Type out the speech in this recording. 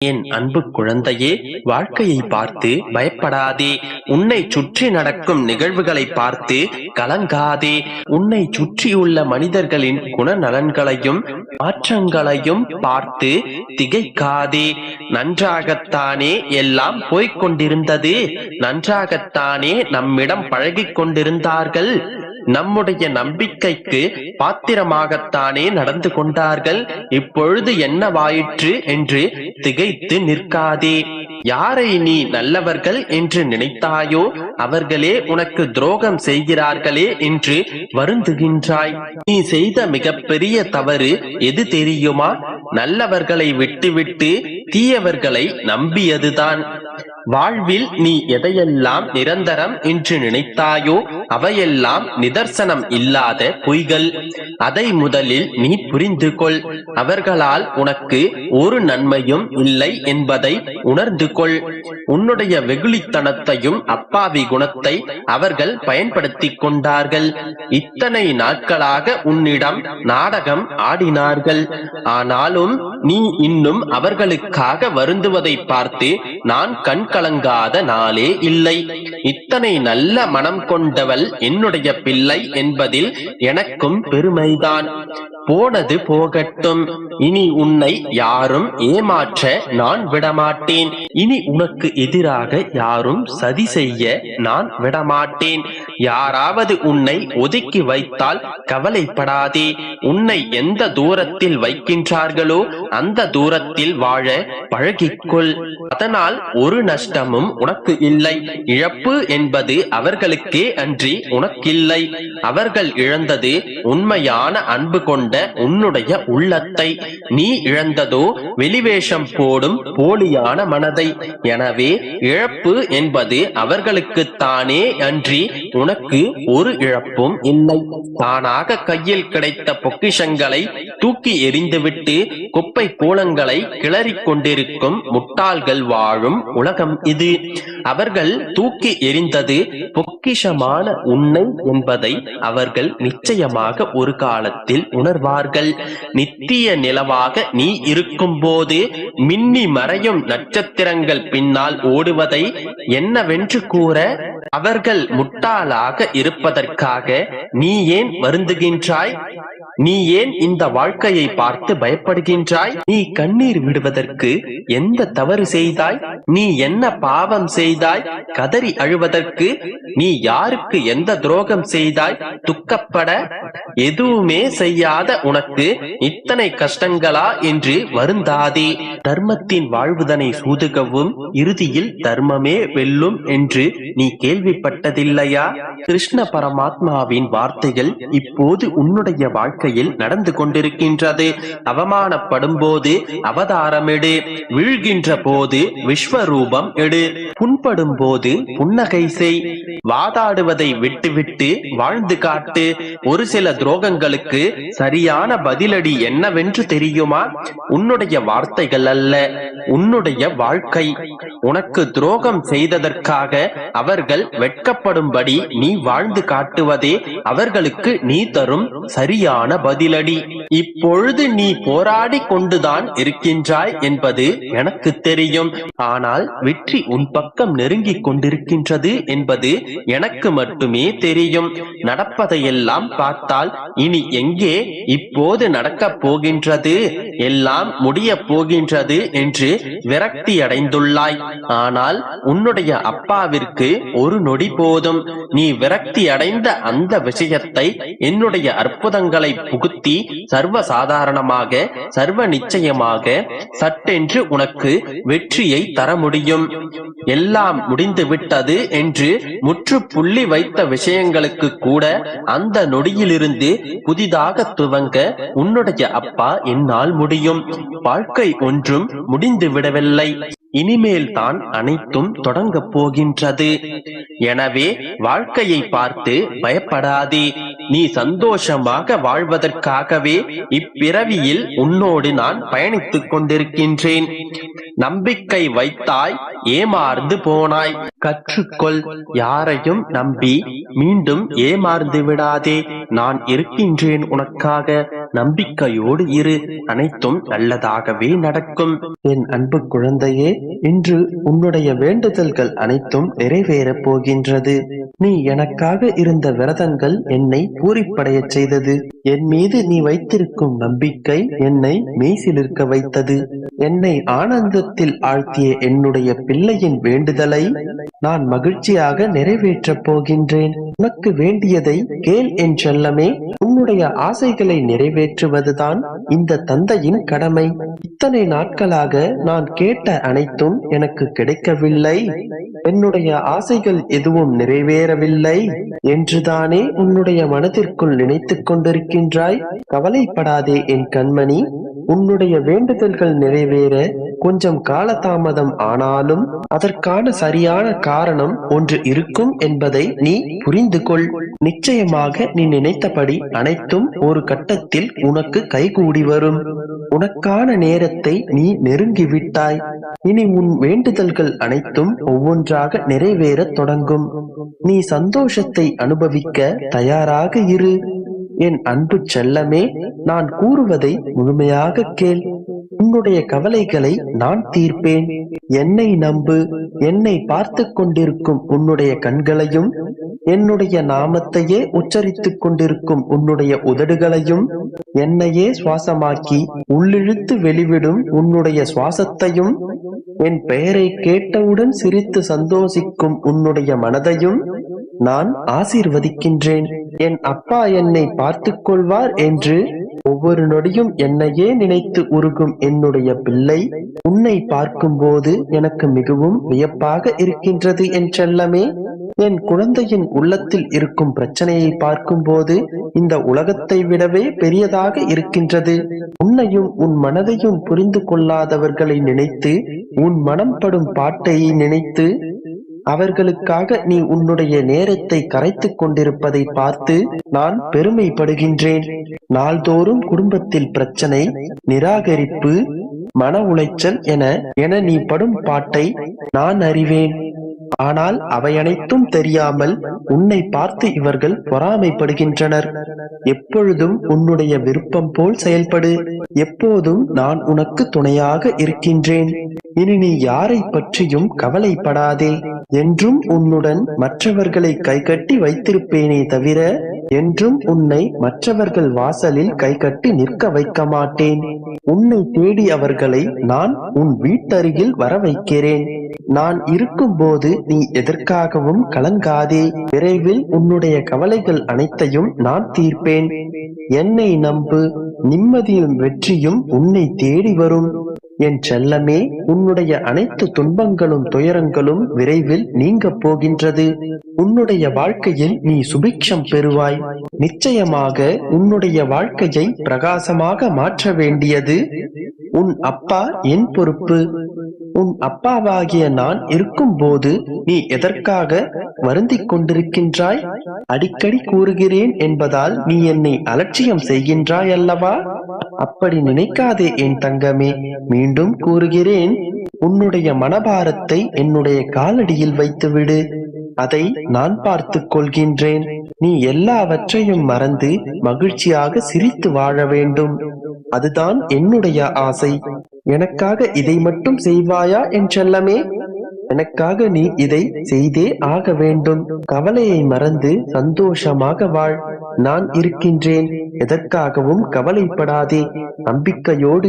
என் அன்பு குழந்தையே, வாழ்க்கையை பார்த்து பயப்படாதே. உன்னை சுற்றி நடக்கும் நிகழ்வுகளை பார்த்து கலங்காதே. உன்னை சுற்றியுள்ள மனிதர்களின் குணநலன்களையும் மாற்றங்களையும் பார்த்து திகைக்காதே. நன்றாகத்தானே எல்லாம் போய்க் கொண்டிருந்தது, நன்றாகத்தானே நம்மிடம் பழகிக் கொண்டிருந்தார்கள், நம்முடைய நம்பிக்கைக்கு பாத்திரமாகத்தானே நடந்து கொண்டார்கள், இப்பொழுது என்னவாயிற்று என்று திகைத்து நிற்காதே. யாரை நீ நல்லவர்கள் என்று நினைத்தாயோ அவர்களே உனக்கு துரோகம் செய்கிறார்களே என்று வருந்துகின்றாய். நீ செய்த மிகப்பெரிய தவறு எது தெரியுமா? நல்லவர்களை விட்டுவிட்டு தீயவர்களை நம்பியதுதான். வாழ்வில் நீ எதையெல்லாம் நிரந்தரம் என்று நினைத்தாயோ அவையெல்லாம் நிதர்சனம் இல்லாத பொய்கள். அதை முதலில் நீ புரிந்து கொள். அவர்களால் உனக்கு ஒரு நன்மையும் இல்லை என்பதை உணர்ந்து கொள். உன்னுடைய வெகுளித்தனத்தையும் அப்பாவி குணத்தை அவர்கள் பயன்படுத்திக் கொண்டார்கள். இத்தனை நாட்களாக உன்னிடம் நாடகம் ஆடினார்கள். ஆனாலும் நீ இன்னும் அவர்களுக்காக வருந்துவதை பார்த்து நான் கண் கலங்காத நாளே இல்லை. இத்தனை நல்ல மனம் கொண்டவள் என்னுடைய பிள்ளை என்பதில் எனக்கும் பெருமைதான். போனது போகட்டும். இனி உன்னை யாரும் ஏமாற்ற நான் விடமாட்டேன். இனி உனக்கு எதிராக யாரும் சதி செய்ய நான் விடமாட்டேன். யாராவது உன்னை ஒதுக்கி வைத்தால் கவலைப்படாதே. உன்னை எந்த தூரத்தில் வைக்கின்றார்களோ அந்த தூரத்தில் வாழ பழகிக்கொள். அதனால் ஒரு நஷ்டமும் உனக்கு இல்லை. இழப்பு என்பது அவர்களுக்கே அன்றி உனக்கில்லை. அவர்கள் இழந்தது உண்மையான அன்பு கொண்ட உன்னுடைய உள்ளத்தை. நீ இழந்ததோ வெளிவேஷம் போடும் போலியான மனதை. எனவே இழப்பு என்பது அவர்களுக்குத்தானே அன்றி உனக்கு ஒரு இழப்பும் இல்லை. தானாக கையில் கிடைத்த பொக்கிஷங்களை தூக்கி எறிந்துவிட்டு குப்பை கூலங்களை கிளறிக் கொண்டிருக்கும் முட்டாள்கள் வாழும் உலகம் இது. அவர்கள் தூக்கி எறிந்தது பொக்கிஷமான உன்னை என்பதை அவர்கள் நிச்சயமாக ஒரு காலத்தில் உணர்வார்கள். நித்திய நிலவாக நீ இருக்கும் போது மின்னி மறையும் நட்சத்திரங்கள் பின்னால் ஓடுவதை என்னவென்று கூற? அவர்கள் முட்டாளாக இருப்பதற்காக நீ ஏன் வருந்துகின்றாய்? நீ ஏன் இந்த வாழ்க்கையை பார்த்து பயப்படுகின்றாய்? நீ கண்ணீர் விடுவதற்கு எந்த தவறு செய்தாய்? நீ என்ன பாவம் செய்தாய்? கதறி அழுவதற்கு நீ யாருக்கு எந்த துரோகம் செய்தாய்? துக்கப்பட எதுவுமே செய்யாத உனக்கு இத்தனை கஷ்டங்களா என்று வருந்தாதே. தர்மத்தின் வாழ்வுதனை சூதுகவும் இறுதியில் தர்மமே வெல்லும் என்று நீ கேள்விப்பட்டதில்லையா? கிருஷ்ண பரமாத்மாவின் வார்த்தைகள் இப்போது உன்னுடைய வாழ்க்கையில் நடந்து கொண்டிருக்கின்றது. அவமானப்படும் போது அவதாரமெடு, வீழ்கின்ற போது விஸ்வரூபம் எடு, புண்படும் போது புன்னகை செய், வாதாடுவதை விட்டுவிட்டு வாழ்ந்து காட்டு. ஒரு சில துரோகங்களுக்கு சரியான பதிலடி என்னவென்று தெரியுமா? உன்னுடைய வார்த்தைகள் அல்ல, உன்னுடைய வாழ்க்கை. உனக்கு துரோகம் செய்ததற்காக அவர்கள் வெட்கப்படும்படி நீ வாழ்ந்து காட்டுவதே அவர்களுக்கு நீ தரும் சரியான பதிலடி. இப்பொழுது நீ போராடி கொண்டுதான் இருக்கின்றாய் என்பது எனக்கு தெரியும். ஆனால் வெற்றி உன் பக்கம் நெருங்கிக் கொண்டிருக்கின்றது என்பது எனக்கு மட்டுமே தெரியும். நடப்பதையெல்லாம் பார்த்தால் இனி எங்கே இப்போது நடக்கப் போகின்றது, எல்லாம் முடிய போகின்றது என்று விரக்தி அடைந்துள்ளாய். ஆனால் உன்னுடைய அப்பாவிற்கு ஒரு நொடி போதும். நீ விரக்தி அடைந்த அந்த விஷயத்தை என்னுடைய அற்புதங்களை புகுத்தி சர்வ சாதாரணமாக சர்வ நிச்சயமாக சட்டென்று உனக்கு வெற்றியை தர முடியும். எல்லாம் முடிந்து விட்டது என்று முற்றுப்புள்ளி வைத்த விஷயங்களுக்கு கூட அந்த நொடியிலிருந்து புதிதாக துவங்க உன்னுடைய அப்பா என்னால் முடியும். வாழ்க்கை ஒன்றும் முடிந்து விடவில்லை. இனிமேல் தான் அனைத்தும் தொடங்க போகின்றது. எனவே வாழ்க்கையை பார்த்து பயப்படாதே. நீ சந்தோஷமாக வாழ்வதற்காகவே இப்பிறவியில் உன்னோடு நான் பயணித்துக் கொண்டிருக்கின்றேன். நம்பிக்கை வைத்தாய், ஏமாந்து போனாய். கற்றுக்கொள். யாரையும் நம்பி மீண்டும் ஏமாந்து விடாதே. நான் இருக்கின்றேன் உனக்காக. நம்பிக்கையோடு இரு, அனைத்தும் நல்லதாகவே நடக்கும். என் அன்பு குழந்தையே, இன்று உன்னுடைய வேண்டுதல்கள் அனைத்தும் நிறைவேறப் போகின்றது. நீ எனக்காக இருந்த விரதங்கள் என்னை பூரிப்படைய செய்தது. என் மீது நீ வைத்திருக்கும் நம்பிக்கை என்னை மெய்சிலிர்க்க வைத்தது. என்னை ஆனந்தத்தில் ஆழ்த்திய என்னுடைய பிள்ளையின் வேண்டுதலை நான் மகிழ்ச்சியாக நிறைவேற்றப் போகின்றேன். உனக்கு வேண்டியதை கேள் என் செல்லமே. உன்னுடைய ஆசைகளை நிறைவேற்றுவதுதான் இந்த தந்தையின் கடமை. இத்தனை நாட்களாக நான் கேட்ட அனைத்தும் எனக்கு கிடைக்கவில்லை, என்னுடைய ஆசைகள் எதுவும் நிறைவேறவில்லை என்றுதானே உன்னுடைய மனதிற்குள் நினைத்துக் கொண்டிருக்கின்றாய். கவலைப்படாதே என் கண்மணி. உன்னுடைய வேண்டுதல்கள் நிறைவேற கொஞ்சம் காலதாமதம் ஆனாலும் அதற்கான சரியான காரணம் ஒன்று இருக்கும் என்பதை நீ புரிந்து கொள். நிச்சயமாக நீ நினைத்தபடி அனைத்தும் ஒரு கட்டத்தில் உனக்கு கைகூடி வரும். உனக்கான நேரத்தை நீ நெருங்கிவிட்டாய். இனி உன் வேண்டுதல்கள் அனைத்தும் ஒவ்வொன்றாக நிறைவேறத் தொடங்கும். நீ சந்தோஷத்தை அனுபவிக்க தயாராக இரு. என் அன்பு செல்லமே, நான் கூறுவதை முழுமையாக கேள். உன்னுடைய கவலைகளை நான் தீர்ப்பேன். என்னை நம்பு. என்னை பார்த்து கொண்டிருக்கும் உன்னுடைய கண்களையும், என்னுடைய நாமத்தையே உச்சரித்துக் கொண்டிருக்கும் உன்னுடைய உதடுகளையும், என்னையே சுவாசமாக்கி உள்ளிழுத்து வெளிவிடும் உன்னுடைய சுவாசத்தையும், என் பெயரை கேட்டவுடன் சிரித்து சந்தோஷிக்கும் உன்னுடைய மனதையும் நான் ஆசீர்வதிக்கின்றேன். என் அப்பா என்னை பார்த்துக் கொள்வார் என்று ஒவ்வொரு நொடியும் என்னையே நினைத்து உருகும் என்னுடைய பிள்ளை, உன்னை பார்க்கும்போது எனக்கு மிகவும் வியப்பாக இருக்கின்றது என் செல்லமே. என் குழந்தையின் உள்ளத்தில் இருக்கும் பிரச்சனையை பார்க்கும்போது இந்த உலகத்தை விடவே பெரியதாக இருக்கின்றது. உன்னையும் உன் மனதையும் புரிந்து கொள்ளாதவர்களை நினைத்து, உன் மனம் படும் பாட்டை நினைத்து, அவர்களுக்காக நீ உன்னுடைய நேரத்தை கரைத்துக் கொண்டிருப்பதை பார்த்து நான் பெருமைப்படுகின்றேன். நாள்தோறும் குடும்பத்தில் பிரச்சனை, நிராகரிப்பு, மன உளைச்சல் என நீ படும் பாட்டை நான் அறிவேன். ஆனால் அவை அனைத்தும் தெரியாமல் உன்னை பார்த்து இவர்கள் பொறாமைப்படுகின்றனர். எப்பொழுதும் உன்னுடைய விருப்பம் போல் செயல்படு. எப்போதும் நான் உனக்கு துணையாக இருக்கின்றேன். இனி நீ யாரை பற்றியும் கவலைப்படாதே. என்றும் உன்னுடன் மற்றவர்களை கைகட்டி வைத்திருப்பேனே தவிர என்றும் உன்னை மற்றவர்கள் வாசலில் கைகட்டி நிற்க வைக்க மாட்டேன். உன்னை தேடி அவர்களை நான் உன் வீட்டருகில் வர வைக்கிறேன். நான் இருக்கும் போது நீ எதற்காகவும் கலங்காதே. விரைவில் உன்னுடைய கவலைகள் அனைத்தையும் நான் தீர்ப்பேன். என்னை நம்பு. நிம்மதியும் வெற்றியும் உன்னை தேடி வரும். என் செல்லமே, உன்னுடைய அனைத்து துன்பங்களும் துயரங்களும் விரைவில் நீங்க போகின்றது. உன்னுடைய வாழ்க்கையில் நீ சுபிக்ஷம் பெறுவாய். நிச்சயமாக உன்னுடைய வாழ்க்கையை பிரகாசமாக மாற்ற வேண்டியது உன் அப்பா என் பொறுப்பு. உன் அப்பாவாகிய நான் இருக்கும் போது நீ எதற்காக வருந்திக் கொண்டிருக்கின்றாய்? அடிக்கடி கூறுகிறேன் என்பதால் நீ என்னை அலட்சியம் செய்கின்றாய் அல்லவா? அப்படி நினைக்காதே என் தங்கமே. மீண்டும் கூறுகிறேன், உன்னுடைய மனபாரத்தை என்னுடைய காலடியில் வைத்துவிடு. அதை நான் பார்த்துக் கொள்கின்றேன். நீ எல்லாவற்றையும் மறந்து மகிழ்ச்சியாக சிரித்து வாழ வேண்டும். அதுதான் என்னுடைய ஆசை. எனக்காக இதை மட்டும் செய்வாயா என் செல்லமே? எனக்காக நீ இதை செய்தே ஆக வேண்டும். கவலையை மறந்து சந்தோஷமாக வாழ். நான் இருக்கின்றேன். எதற்காகவும் கவலைப்படாதே. நம்பிக்கையோடு